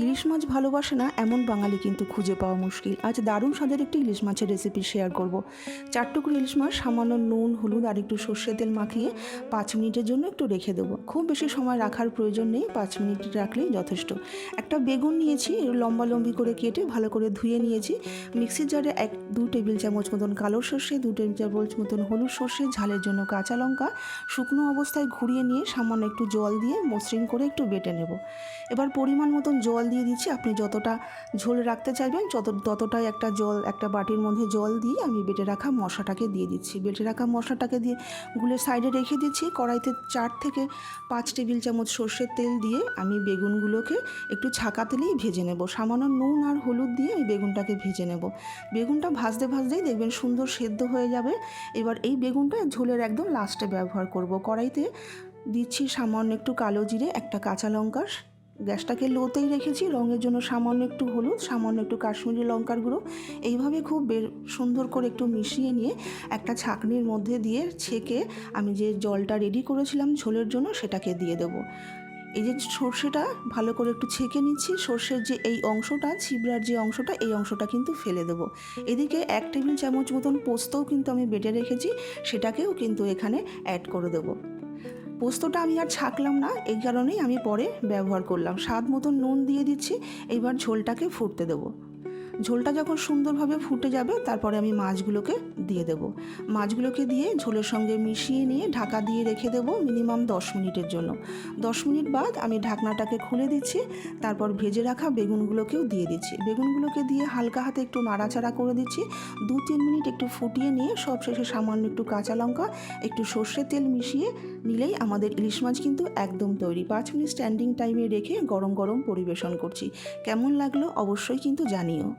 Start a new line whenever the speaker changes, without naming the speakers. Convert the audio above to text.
ইলিশ মাছ ভালোবাসে না এমন বাঙালি কিন্তু খুঁজে পাওয়া মুশকিল। আজ দারুণ স্বাদের একটি ইলিশ মাছের রেসিপি শেয়ার করব। 4 টুকরো ইলিশ মাছ সামান্য নুন, হলুদ আর একটু সর্ষে তেল মাখিয়ে 5 মিনিটের জন্য একটু রেখে দেবো। খুব বেশি সময় রাখার প্রয়োজন নেই, 5 মিনিট রাখলেই যথেষ্ট। একটা বেগুন নিয়েছি, লম্বালম্বি করে কেটে ভালো করে ধুয়ে নিয়েছি। মিক্সির জারে 2 টেবিল চামচ মতন কালো সর্ষে, 2 টেবিল চামচ মতন হলুদ সর্ষে, ঝালের জন্য কাঁচা লঙ্কা শুকনো অবস্থায় ঘুরিয়ে নিয়ে সামান্য একটু জল দিয়ে মসৃণ করে একটু বেটে নেব। এবার পরিমাণ মতন জল দিয়ে দিচ্ছি। আপনি যতটা ঝোল রাখতে চাইবেন ততটাই একটা বাটির মধ্যে জল দিয়ে আমি বেটে রাখা মশলাটাকে দিয়ে দিচ্ছি। বেটে রাখা মশলাটাকে দিয়ে গুলে সাইডে রেখে দিচ্ছি। কড়াইতে 4 থেকে 5 টেবিল চামচ সর্ষের তেল দিয়ে আমি বেগুনগুলোকে একটু ছাকা তেলেই ভেজে নেব। সামান্য নুন আর হলুদ দিয়ে আমি বেগুনটাকে ভেজে নেব। বেগুনটা ভাজতেই দেখবেন সুন্দর সেদ্ধ হয়ে যাবে। এবার এই বেগুনটা ঝোলের একদম লাস্টে ব্যবহার করব। কড়াইতে দিচ্ছি সামান্য একটু কালো জিরে, একটা কাঁচা লঙ্কা, গ্যাসটাকে লোতেই রেখেছি। রঙের জন্য সামান্য একটু হলুদ, সামান্য একটু কাশ্মীরি লঙ্কার গুঁড়ো। এইভাবে খুব সুন্দর করে একটু মিশিয়ে নিয়ে একটা ছাঁকনির মধ্যে দিয়ে ছেঁকে আমি যে জলটা রেডি করেছিলাম ঝোলের জন্য সেটাকে দিয়ে দেবো। এই যে সর্ষেটা ভালো করে একটু ছেঁকে নিচ্ছি। সর্ষের যে এই অংশটা, ছিবড়ার যে অংশটা, এই অংশটা কিন্তু ফেলে দেবো। এদিকে 1 টেবিল চামচ মতন পোস্তও কিন্তু আমি বেটে রেখেছি, সেটাকেও কিন্তু এখানে অ্যাড করে দেবো। পোস্তটা আমি আর ছাঁকলাম না, এই কারণেই আমি পরে ব্যবহার করলাম। স্বাদ মতন নুন দিয়ে দিচ্ছি। এইবার ঝোলটাকে ফুটতে দেবো। ঝোলটা যখন সুন্দরভাবে ফুটে যাবে তারপরে আমি মাছগুলোকে দিয়ে দেবো। মাছগুলোকে দিয়ে ঝোলের সঙ্গে মিশিয়ে নিয়ে ঢাকা দিয়ে রেখে দেবো মিনিমাম 10 মিনিটের জন্য। 10 মিনিট বাদ আমি ঢাকনাটাকে খুলে দিচ্ছি। তারপর ভেজে রাখা বেগুনগুলোকেও দিয়ে দিচ্ছি। বেগুনগুলোকে দিয়ে হালকা হাতে একটু নাড়াচাড়া করে দিচ্ছি। 2-3 মিনিট একটু ফুটিয়ে নিয়ে সবশেষে সামান্য একটু কাঁচা লঙ্কা, একটু সর্ষের তেল মিশিয়ে নিলেই আমাদের ইলিশ মাছ কিন্তু একদম তৈরি। 5 মিনিট স্ট্যান্ডিং টাইমে রেখে গরম গরম পরিবেশন করছি। কেমন লাগলো অবশ্যই কিন্তু জানিও।